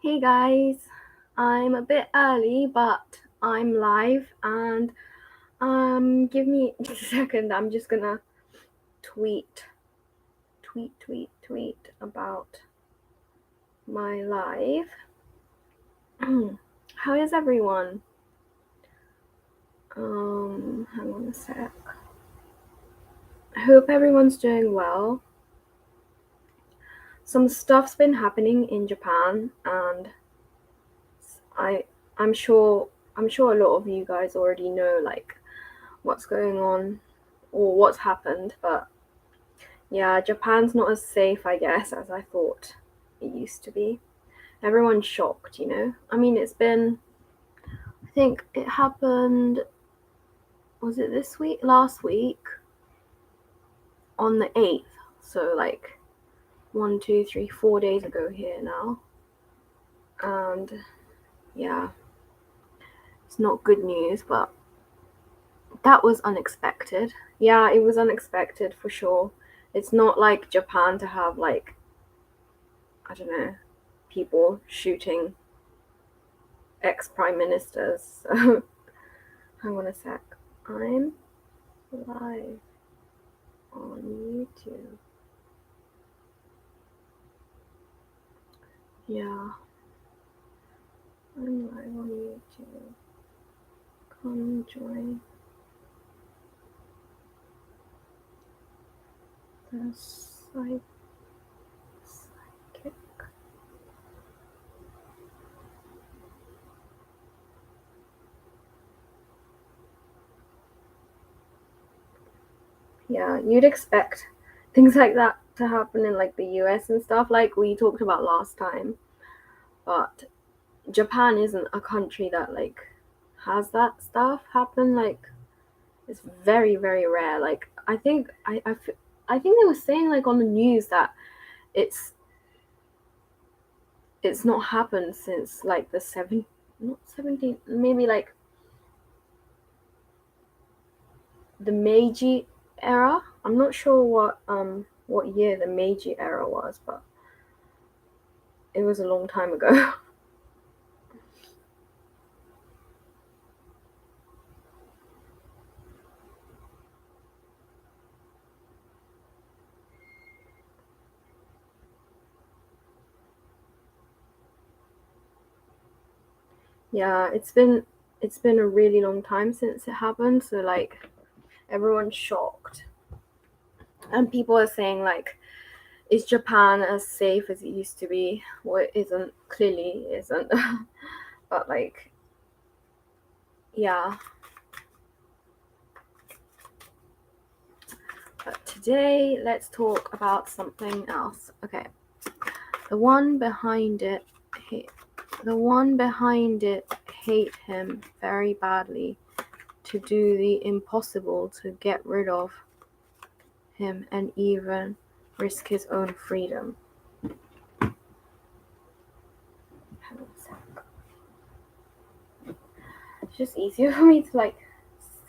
Hey guys, I'm a bit early, but I'm live and give me a second. I'm just gonna tweet about my live. How is everyone? Hang on a sec. I hope everyone's doing well. Some stuff's been happening in Japan, and I'm sure a lot of you guys already know like what's going on or what's happened, but yeah, Japan's not as safe, I guess, as I thought it used to be. Everyone's shocked, you know? I mean, I think it happened, was it this week? Last week on the 8th. So, like, 4 days ago here now. And yeah, it's not good news, but that was unexpected. Yeah, it was unexpected for sure. It's not like Japan to have, like, I don't know, people shooting ex-prime ministers. So hang on a sec. I'm live on YouTube. Yeah, I'm live on YouTube. Come join the psychic. Yeah, you'd expect things like that to happen in like the US and stuff, like we talked about last time. But Japan isn't a country that like has that stuff happen. Like it's very very rare. Like I think I think they were saying like on the news that it's not happened since like the not 17, maybe like the Meiji era. I'm not sure what year the Meiji era was, but it was a long time ago. Yeah, it's been a really long time since it happened, so like everyone's shocked. And people are saying like, is Japan as safe as it used to be? Well, it isn't, clearly it isn't. But like, yeah. But today, let's talk about something else. Okay. The one behind it hate him very badly to do the impossible to get rid of him and even risk his own freedom. It's just easier for me to like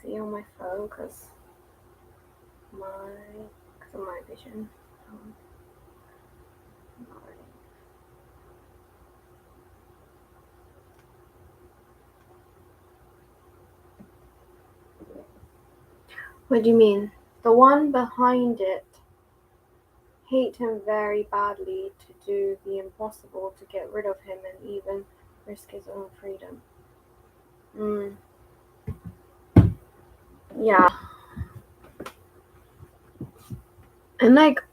see on my phone because of my vision. What do you mean? The one behind it hate him very badly to do the impossible to get rid of him and even risk his own freedom. Yeah. And like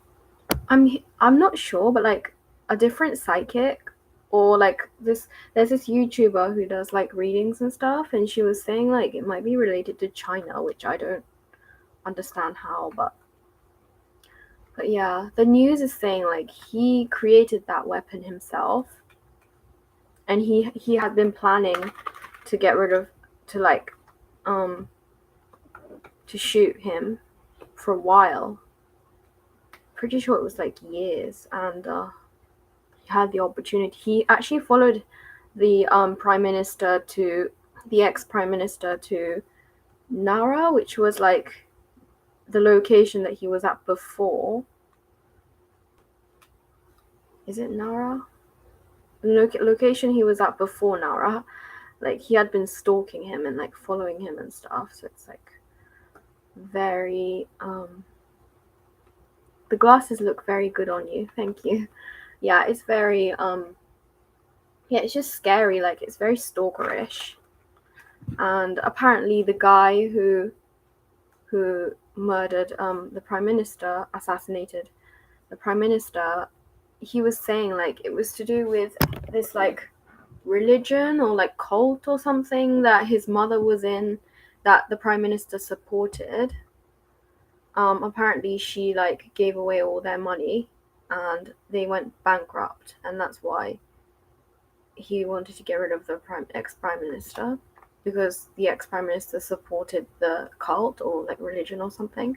I'm not sure, but like a different psychic or like there's this YouTuber who does like readings and stuff, and she was saying like it might be related to China, which I don't understand how, but yeah, the news is saying like he created that weapon himself, and he had been planning to get rid of to like to shoot him for a while. Pretty sure it was like years, and he had the opportunity. He actually followed the ex-prime minister to Nara, which was like the location that he was at before. Is it Nara? location he was at before Nara, like he had been stalking him and like following him and stuff. So it's like very the glasses look very good on you, thank you. Yeah, it's very yeah, it's just scary, like it's very stalkerish. And apparently the guy who murdered the prime minister, assassinated the prime minister, he was saying like it was to do with this like religion or like cult or something that his mother was in, that the prime minister supported. Apparently she like gave away all their money and they went bankrupt, and that's why he wanted to get rid of the ex-prime minister, because the ex-prime minister supported the cult or like religion or something.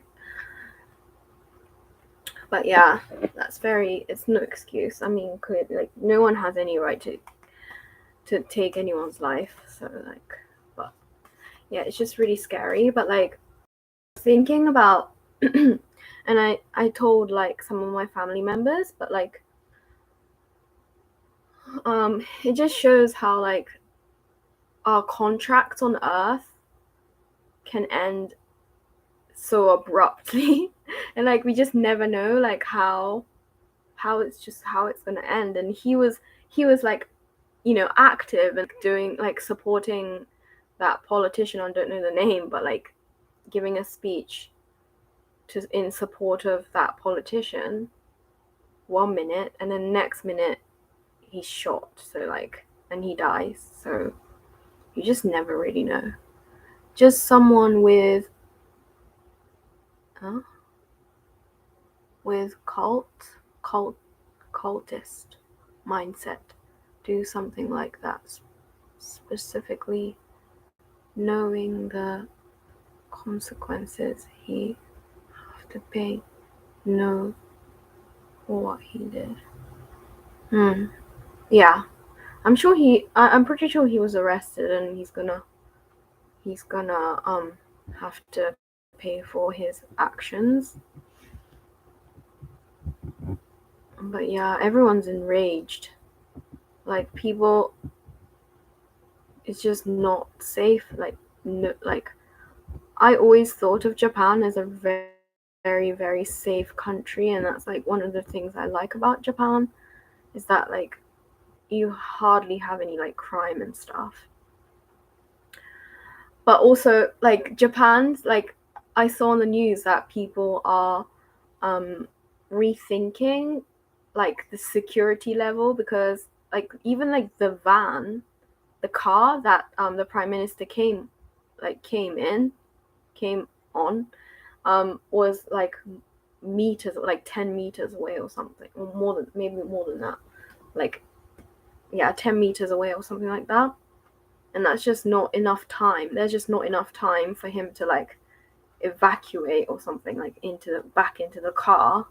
But yeah, that's very, it's no excuse. I mean, clearly, like no one has any right to take anyone's life, so like, but yeah, it's just really scary. But like thinking about and I told like some of my family members, but like it just shows how like our contracts on earth can end so abruptly and like we just never know like how it's gonna end. And he was like, you know, active and doing like supporting that politician, I don't know the name, but like giving a speech in support of that politician 1 minute, and then next minute he's shot, so like, and he dies. So you just never really know. Just someone with cultist mindset do something like that, specifically knowing the consequences he have to pay, know what he did. Yeah, I'm pretty sure he was arrested, and he's gonna have to pay for his actions. But yeah, everyone's enraged. Like people, it's just not safe. Like no, like I always thought of Japan as a very, very, very safe country, and that's like one of the things I like about Japan, is that like you hardly have any like crime and stuff. But also like Japan's, like I saw on the news that people are rethinking like the security level, because like even like the car that the prime minister came on was like meters, like 10 meters away or something, or more than, maybe more than that, like yeah, 10 meters away or something like that. And that's just not enough time. There's just not enough time for him to like evacuate or something, like back into the car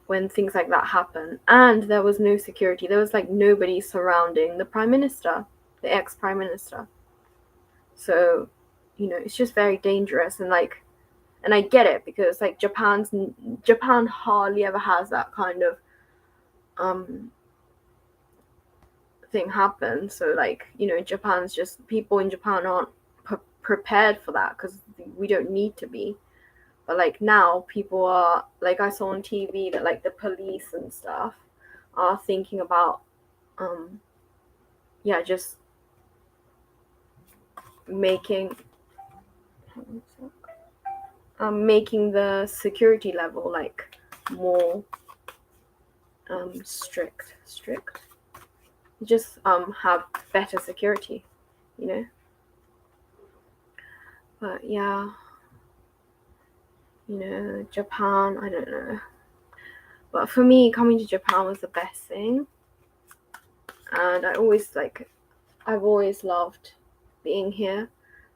when things like that happen. And there was no security. There was like nobody surrounding the prime minister, the ex-prime minister. So, you know, it's just very dangerous. And like, and I get it, because like Japan hardly ever has that kind of thing happen. So like, you know, Japan's just, people in Japan aren't prepared for that, because we don't need to be. But like now people are, like I saw on TV that like the police and stuff are thinking about just making the security level like more strict, just have better security, you know. But yeah, you know, Japan, I don't know. But for me, coming to Japan was the best thing. And I've always loved being here.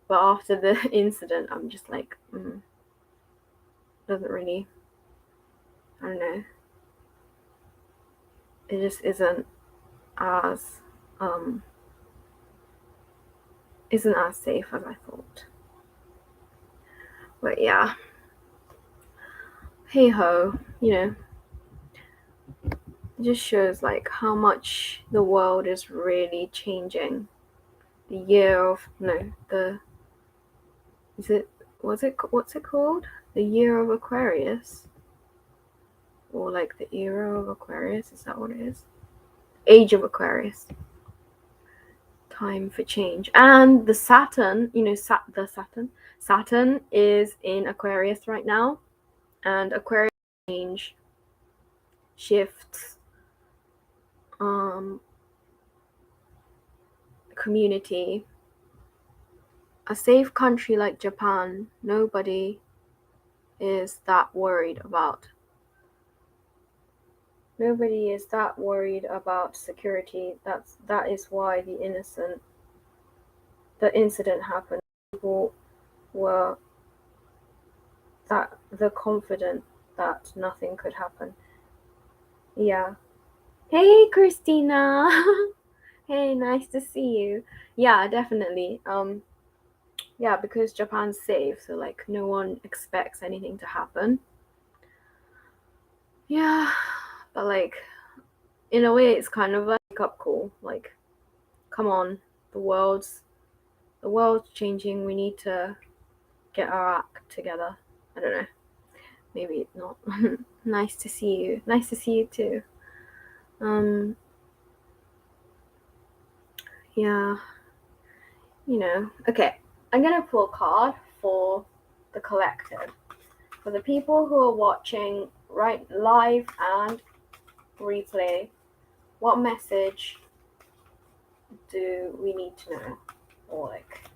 But after the incident, I'm just like, doesn't really, I don't know. It just isn't as safe as I thought. But yeah, hey ho, you know. It just shows like how much the world is really changing. The year of what's it called? The year of Aquarius, or like the era of Aquarius? Is that what it is? Age of Aquarius. Time for change. And the Saturn, Saturn is in Aquarius right now, and Aquarius change, shifts, community. A safe country like Japan, nobody is that worried about. Nobody is that worried about security. That is why the incident happened. People were confident that nothing could happen. Yeah. Hey, Christina. Hey, nice to see you. Yeah, definitely. Yeah, because Japan's safe, so like no one expects anything to happen. Yeah, but like in a way it's kind of like a wake-up call. Like, come on, the world's changing. We need to get our act together. I don't know. Maybe not. Nice to see you. Nice to see you too. Yeah. Okay. I'm gonna pull a card for the collective. For the people who are watching right live and replay, what message do we need to know? Or like,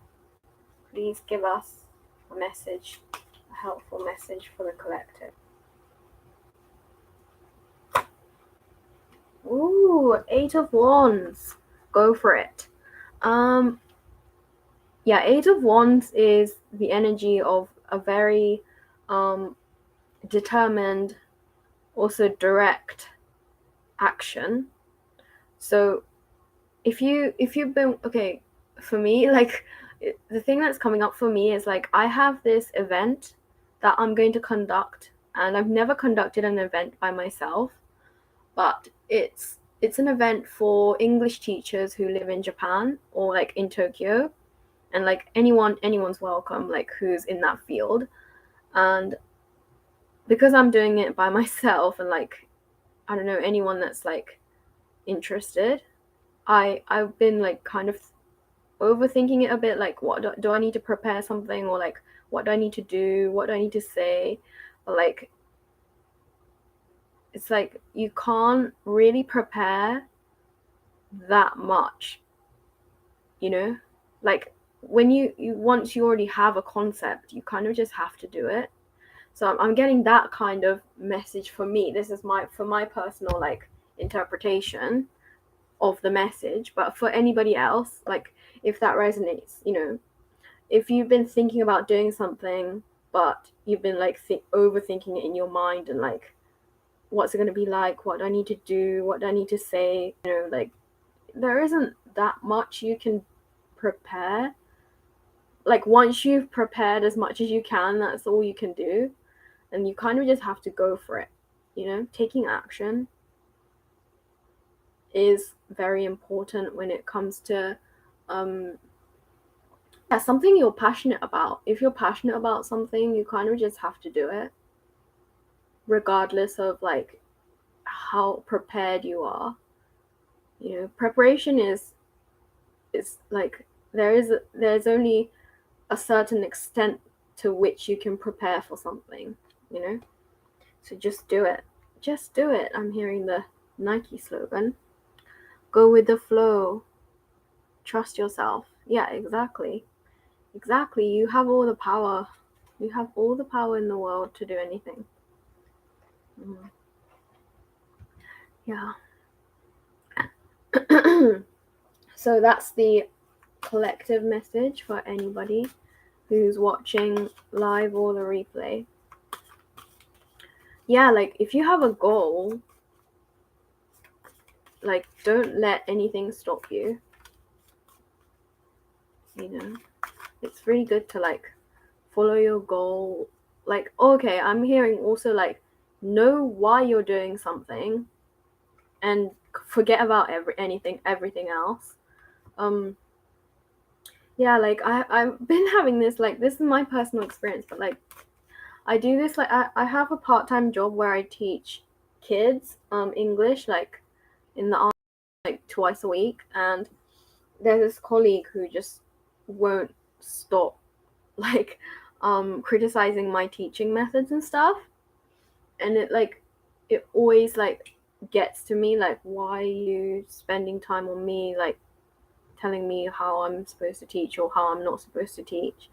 please give us a message, a helpful message for the collective. Ooh, 8 of Wands. Go for it. Yeah, 8 of Wands is the energy of a very determined, also direct action. So if you've been, okay, for me, like the thing that's coming up for me is like I have this event that I'm going to conduct, and I've never conducted an event by myself, but it's an event for English teachers who live in Japan or like in Tokyo, and like anyone's welcome, like who's in that field. And because I'm doing it by myself, and like I don't know anyone that's like interested, I've been like kind of overthinking it a bit, like what do I need to prepare something, or like what do I need to do, what do I need to say. But like it's like you can't really prepare that much, like when you once you already have a concept, you kind of just have to do it. So I'm getting that kind of message for me. This is my personal like interpretation of the message. But for anybody else, like if that resonates, if you've been thinking about doing something, but you've been like overthinking it in your mind, and like what's it going to be like, what do I need to do, what do I need to say, like there isn't that much you can prepare. Like once you've prepared as much as you can, that's all you can do, and you kind of just have to go for it. Taking action is very important when it comes to something you're passionate about. If you're passionate about something, you kind of just have to do it, regardless of like how prepared you are. Preparation is like there's only a certain extent to which you can prepare for something, so just do it. I'm hearing the Nike slogan, go with the flow, trust yourself. Yeah, exactly. You have all the power. You have all the power in the world to do anything. Yeah. So that's the collective message for anybody who's watching live or the replay. Yeah, like if you have a goal, like don't let anything stop you. It's really good to like follow your goal. Like, okay, I'm hearing also like know why you're doing something, and forget about everything else. Yeah, like I've been having this, like, this is my personal experience, but like I do this, like I have a part-time job where I teach kids English, like in the army, like twice a week, and there's this colleague who just won't stop like criticizing my teaching methods and stuff, and it always like gets to me, like, why are you spending time on me, like telling me how I'm supposed to teach or how I'm not supposed to teach.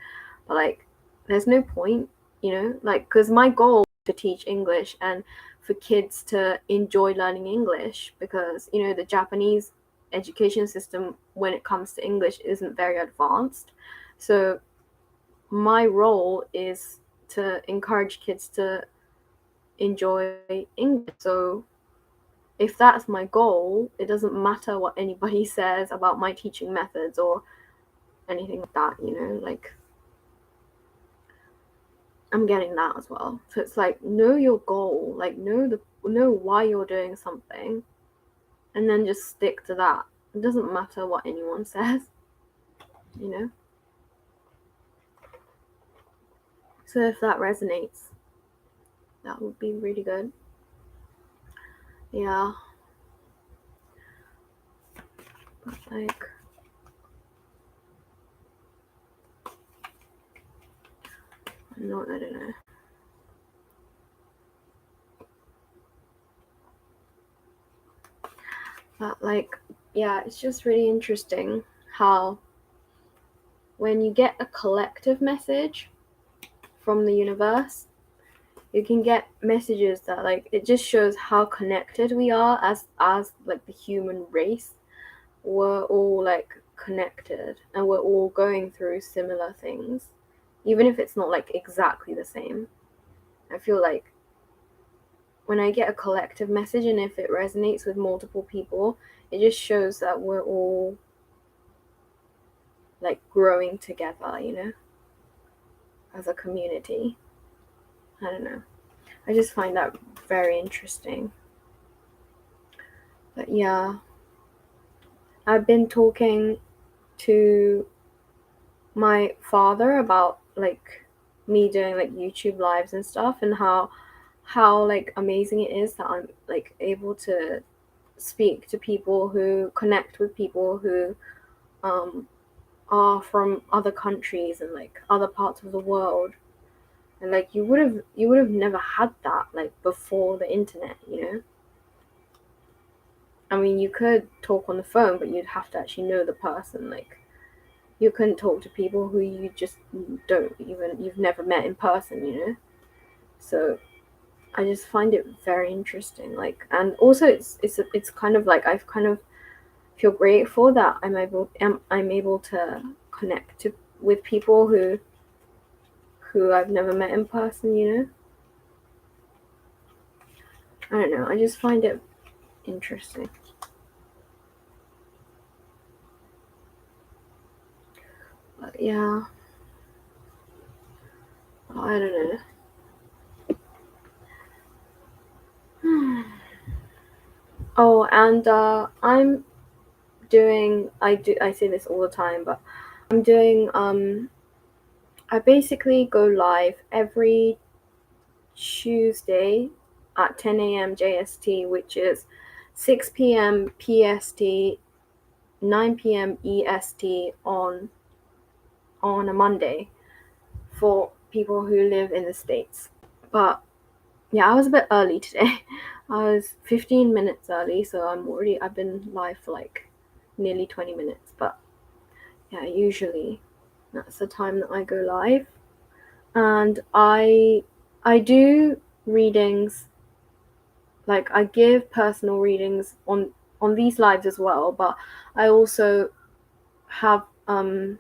But like there's no point, like, because my goal is to teach English and for kids to enjoy learning English, because the Japanese education system when it comes to English isn't very advanced. So my role is to encourage kids to enjoy English. So if that's my goal, it doesn't matter what anybody says about my teaching methods or anything like that, like I'm getting that as well. So it's like, know your goal, like know why you're doing something, and then just stick to that. It doesn't matter what anyone says, So if that resonates, that would be really good. Yeah. But like, I don't know. But like, yeah, it's just really interesting how when you get a collective message from the universe, you can get messages that, like, it just shows how connected we are as like the human race. We're all like connected and we're all going through similar things, even if it's not like exactly the same. I feel like when I get a collective message and if it resonates with multiple people, it just shows that we're all like growing together, as a community. I don't know. I just find that very interesting. But yeah, I've been talking to my father about like me doing like YouTube lives and stuff, and how like amazing it is that I'm like able to speak to people who connect with people who are from other countries and like other parts of the world. And like you would have never had that like before the internet. I mean, you could talk on the phone, but you'd have to actually know the person. Like, you couldn't talk to people who you just you've never met in person. So I just find it very interesting. Like, and also it's kind of like I've kind of feel grateful that I'm able to connect with people who I've never met in person. I don't know. I just find it interesting. But yeah, I don't know. Oh, and I say this all the time, but I'm doing I basically go live every Tuesday at 10 a.m. JST, which is 6 p.m. PST, 9 p.m. EST on a Monday for people who live in the States. But yeah, I was a bit early today. I was 15 minutes early, so I've been live for like nearly 20 minutes. But yeah, usually that's the time that I go live. And I do readings, like I give personal readings on these lives as well, but I also have an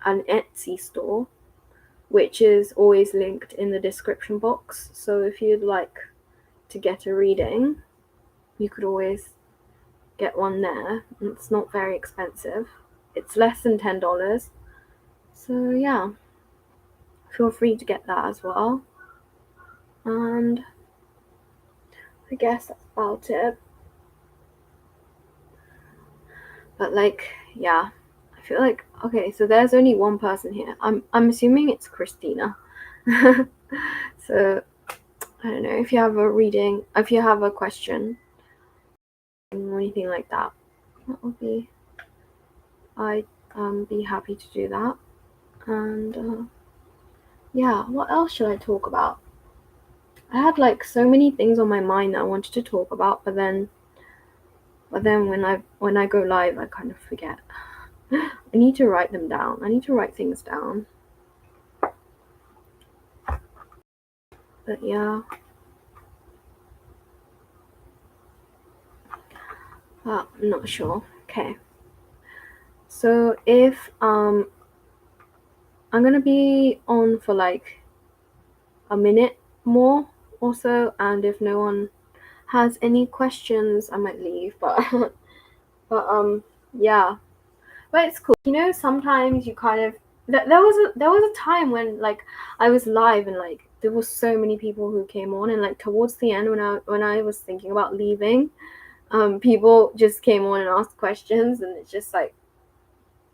Etsy store, which is always linked in the description box. So if you'd like to get a reading, you could always get one there. It's not very expensive. It's less than $10. So yeah, feel free to get that as well. And I guess that's about it. But like, yeah, I feel like, okay, so there's only one person here. I'm assuming it's Christina. So I don't know, if you have a reading, if you have a question or anything like that, that would be, I'd be happy to do that. And yeah, what else should I talk about? I had like so many things on my mind that I wanted to talk about, but then when I go live, I kind of forget. I need to write them down. I need to write things down. But yeah, I'm not sure. Okay. So if I'm gonna be on for like a minute more or so, and if no one has any questions, I might leave. But but yeah. But it's cool. You know, sometimes you kind of there was a time when like I was live and like there was so many people who came on, and like towards the end when I was thinking about leaving, people just came on and asked questions, and it's just like,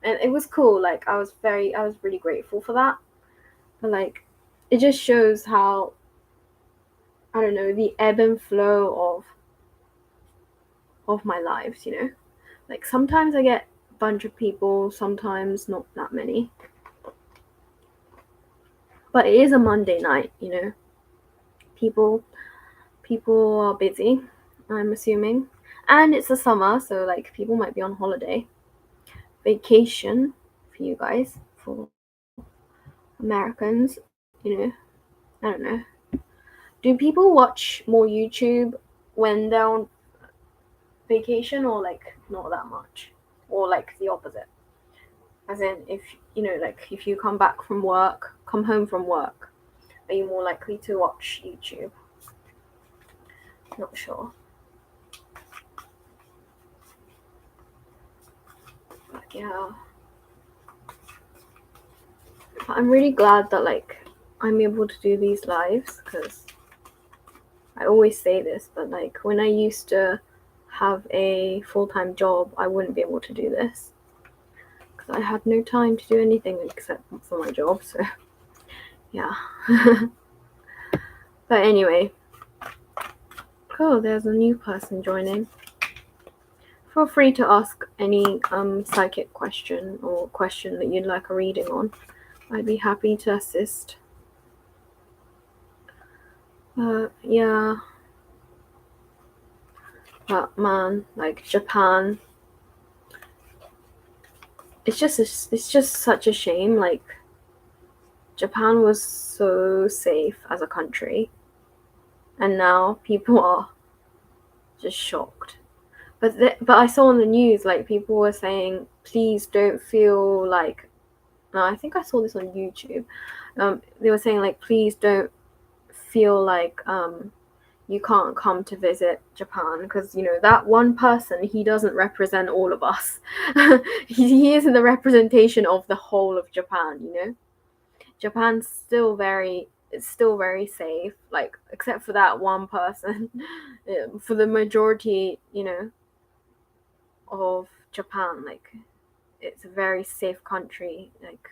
and it was cool. Like I was really grateful for that. But like it just shows how, I don't know, the ebb and flow of my lives, you know? Like sometimes I get a bunch of people, sometimes not that many. But it is a Monday night, you know. People are busy, I'm assuming. And it's the summer, so like people might be on holiday. Vacation for you guys, for Americans, you know. I don't know. Do people watch more YouTube when they're on vacation, or like not that much? Or like the opposite? As in, if you know, like if you come home from work, are you more likely to watch YouTube? Not sure. But yeah. But I'm really glad that like I'm able to do these lives, because I always say this, but like when I used to have a full-time job, I wouldn't be able to do this because I had no time to do anything except for my job. So yeah. But anyway, cool, there's a new person joining. Feel free to ask any psychic question or question that you'd like a reading on. I'd be happy to assist. Yeah. But man, like Japan, it's just such a shame. Like Japan was so safe as a country, and now people are just shocked. But I saw on the news, like people were saying, please don't feel like. No, I think I saw this on YouTube. They were saying like, please don't feel like you can't come to visit Japan, because you know that one person, he doesn't represent all of us. He isn't the representation of the whole of Japan, you know. Japan's still very safe, like except for that one person. For the majority, you know, of Japan, like it's a very safe country, like,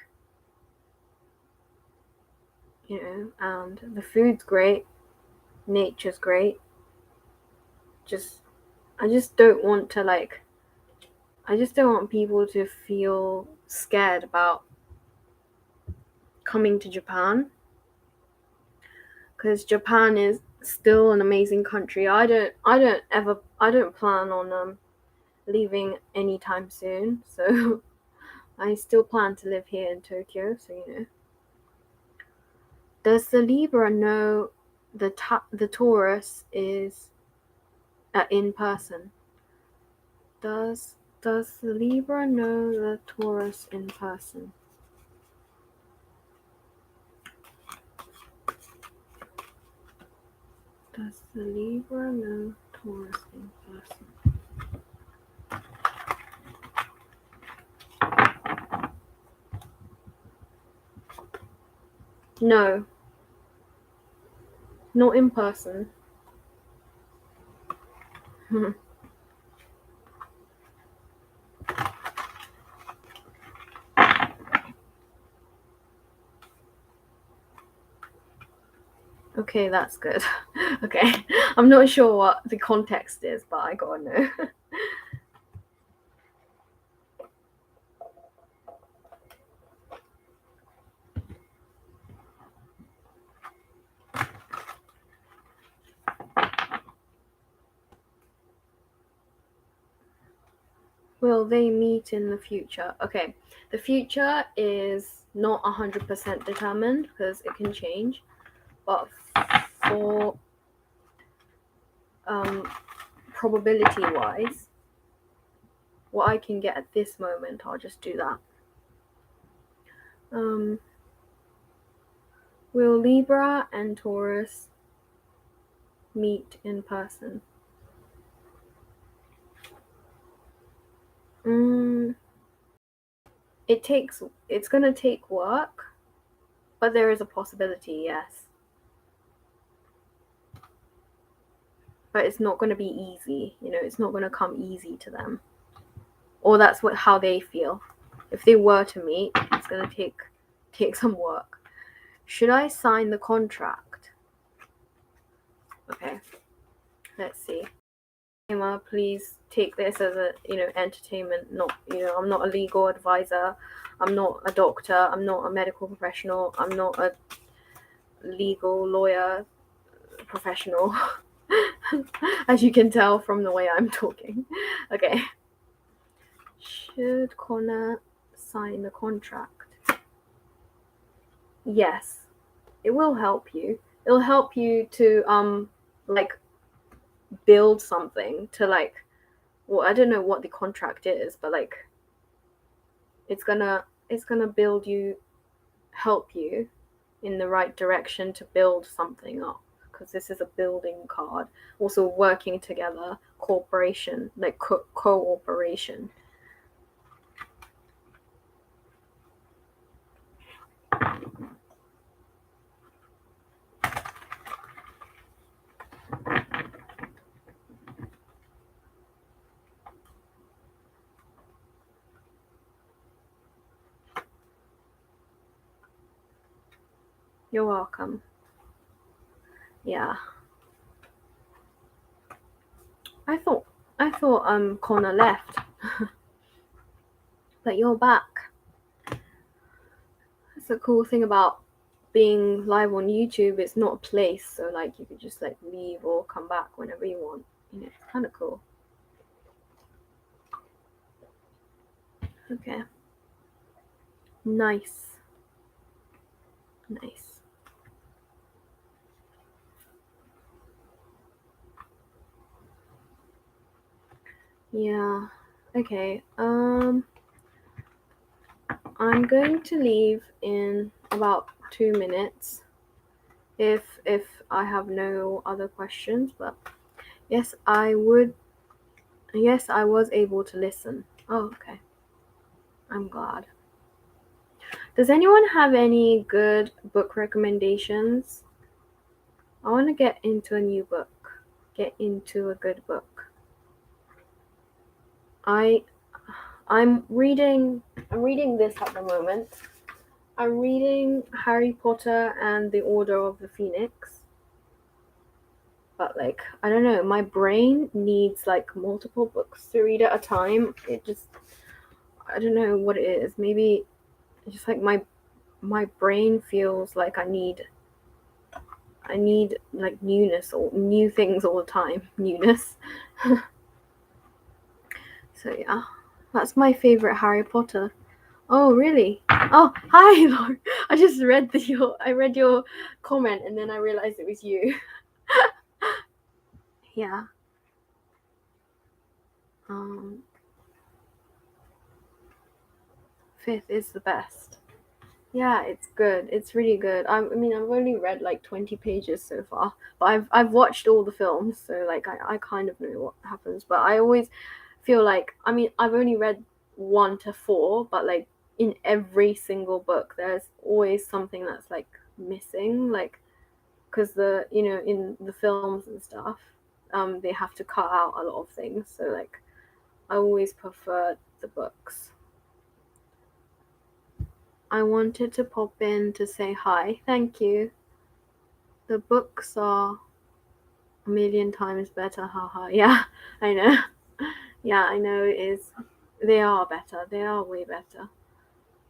you know, and the food's great, nature's great. I just don't want to like, I just don't want people to feel scared about coming to Japan, because Japan is still an amazing country. I don't plan on leaving anytime soon, so I still plan to live here in Tokyo. So you know, does the Libra know the Taurus is in person? Does the Libra know the Taurus in person? Does the Libra know Taurus in person? No, not in person. Okay, that's good. Okay, I'm not sure what the context is, but I gotta know. Will they meet in the future? Okay, the future is not 100% determined because it can change, but for probability wise, what I can get at this moment, I'll just do that. Will Libra and Taurus meet in person? It's gonna take work, but there is a possibility, yes. But it's not gonna be easy, it's not gonna come easy to them. Or that's how they feel. If they were to meet, it's gonna take some work. Should I sign the contract? Okay, let's see. Emma, please take this as a entertainment. Not I'm not a legal advisor. I'm not a doctor. I'm not a medical professional. I'm not a legal lawyer professional. As you can tell from the way I'm talking. Okay. Should Connor sign the contract? Yes. It will help you. It'll help you to like build something to I don't know what the contract is, but it's gonna build you, help you in the right direction to build something up, because this is a building card. Also working together, cooperation, like cooperation. You're welcome. Yeah. I thought Connor left. But you're back. That's the cool thing about being live on YouTube. It's not a place, so you could just leave or come back whenever you want. It's kind of cool. Okay. Nice. Yeah. Okay. I'm going to leave in about 2 minutes if I have no other questions, but yes, I was able to listen. Oh, okay. I'm glad. Does anyone have any good book recommendations? I want to get into a new book. Get into a good book. I'm reading this at the moment. I'm reading Harry Potter and the Order of the Phoenix. But I don't know, my brain needs multiple books to read at a time. I don't know what it is. Maybe it's just my brain feels like I need newness or new things all the time. Newness. So yeah, that's my favorite Harry Potter. Oh really? Oh hi, Laura. I just read your comment and then I realized it was you. Yeah. Fifth is the best. Yeah, it's good. It's really good. I mean, I've only read 20 pages so far, but I've watched all the films, so I kind of know what happens. But I always feel I mean, I've only read 1 to 4, but in every single book, there's always something that's missing, because in the films and stuff, they have to cut out a lot of things. So I always prefer the books. I wanted to pop in to say hi. Thank you. The books are a million times better, haha. Yeah, I know. Yeah, I know it is. They are better. They are way better.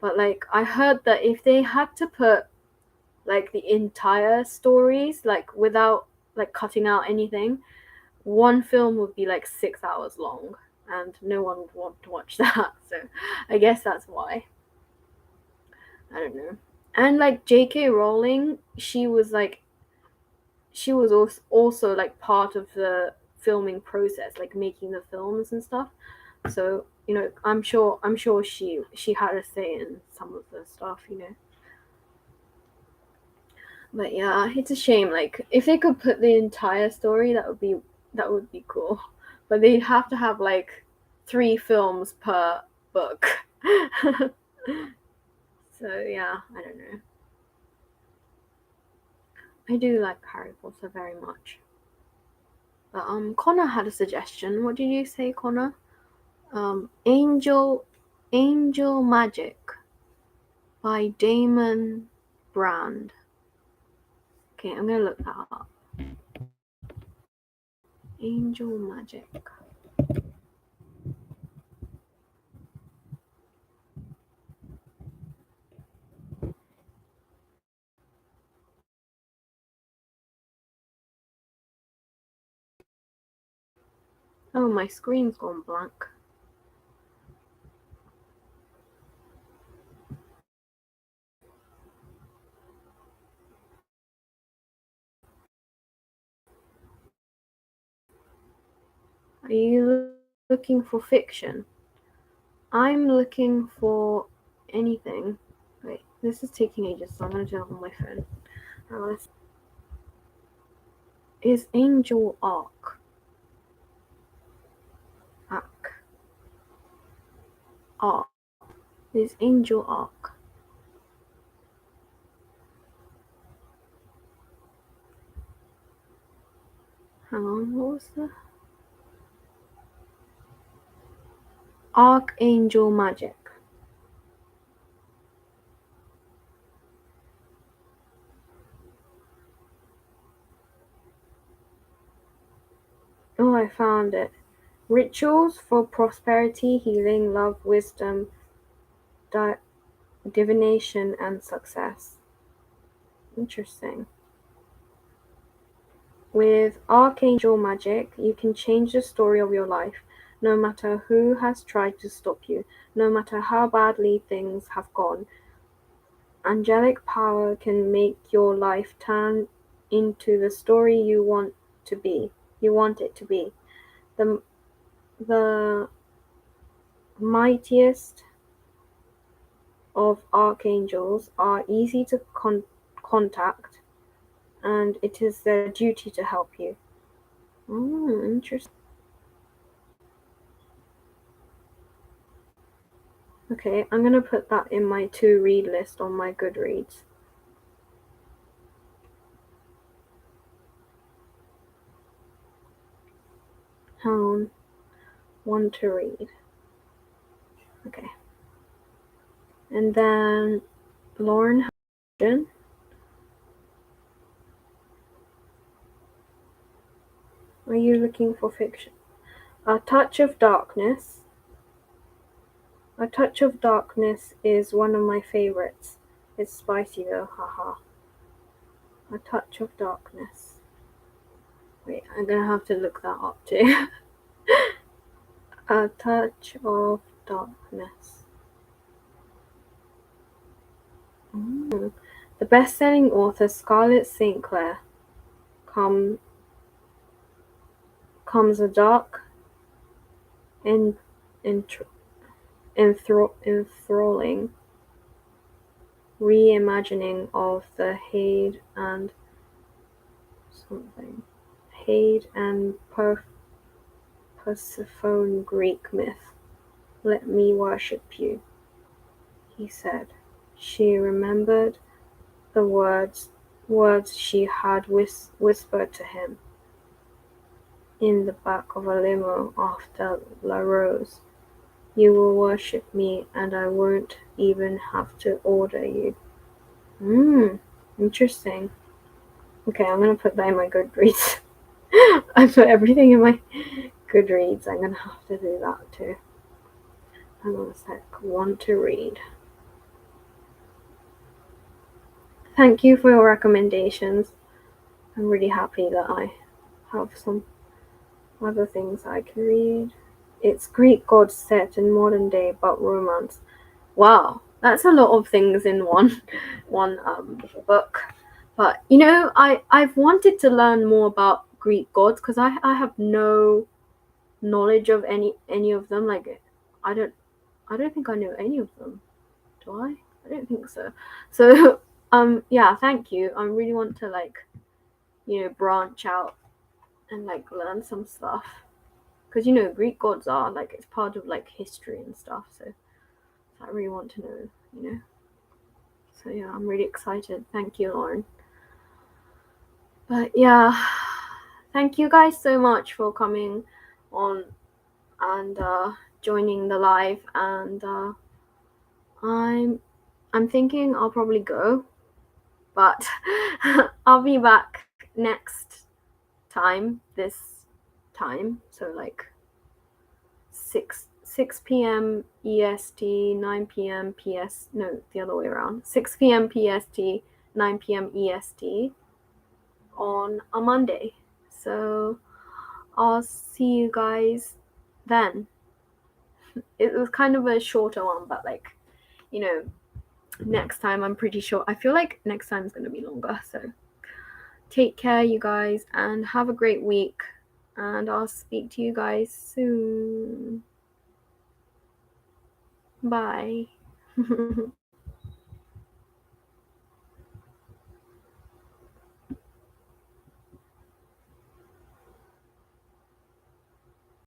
But like, I heard that if they had to put like the entire stories, like without like cutting out anything, one film would be like 6 hours long, and no one would want to watch that. So I guess that's why. I don't know. And like J.K. Rowling, she was also like part of the filming process, like making the films and stuff. So I'm sure she had a say in some of the stuff. But yeah, it's a shame. Like if they could put the entire story, that would be cool. But they'd have to have like 3 films per book. So yeah, I don't know. I do like Harry Potter very much. But Connor had a suggestion. What did you say, Connor? Angel Magic by Damon Brand. Okay, I'm gonna look that up. Angel Magic. Oh, my screen's gone blank. Are you looking for fiction? I'm looking for anything. Wait, this is taking ages, so I'm gonna do it on my phone. Is Angel Arc? Arc. Arc. Is Angel Arc? Hang on, what was the Archangel Magic? Oh, I found it. Rituals for prosperity, healing, love, wisdom, divination, and success. Interesting. With Archangel Magic, you can change the story of your life, no matter who has tried to stop you, no matter how badly things have gone. Angelic power can make your life turn into the story you want to be. You want it to be. The the mightiest of archangels are easy to contact, and it is their duty to help you. Interesting. Okay, I'm gonna put that in my to-read list on my Goodreads. Hang one to read. Okay. And then Lauren Hudson. Are you looking for fiction? A Touch of Darkness. A Touch of Darkness is one of my favorites. It's spicy though, haha. A Touch of Darkness. Wait, I'm gonna have to look that up too. A Touch of Darkness. The best-selling author Scarlett St. Clair comes a dark and enthralling reimagining of the Hade and Persephone Greek myth. Let me worship you, he said. She remembered the words she had whispered to him in the back of a limo after La Rose. You will worship me, and I won't even have to order you. Interesting. Okay, I'm gonna put that in my Goodreads. I put everything in my Goodreads. I'm gonna have to do that too. Hang on a sec. Want to read. Thank you for your recommendations. I'm really happy that I have some other things I can read. It's Greek gods set in modern day but romance. Wow, that's a lot of things in one book. But you know, I've wanted to learn more about Greek gods because I have no knowledge of any of them. Like I don't think I know any of them. Do I? I don't think so. So yeah, thank you. I really want to like, you know, branch out and like learn some stuff. Because you know, Greek gods are like it's part of like history and stuff, so I really want to know, you know. So yeah, I'm really excited. Thank you, Lauren. But yeah, thank you guys so much for coming on and joining the live. And I'm thinking I'll probably go, but I'll be back next time. This time, so like 6 p.m. EST, 9 p.m. PS. No, the other way around. 6 p.m. PST, 9 p.m. EST on a Monday. So I'll see you guys then. It was kind of a shorter one, but like, you know, next time I'm pretty sure. I feel like next time is going to be longer. So take care, you guys, and have a great week. And I'll speak to you guys soon. Bye.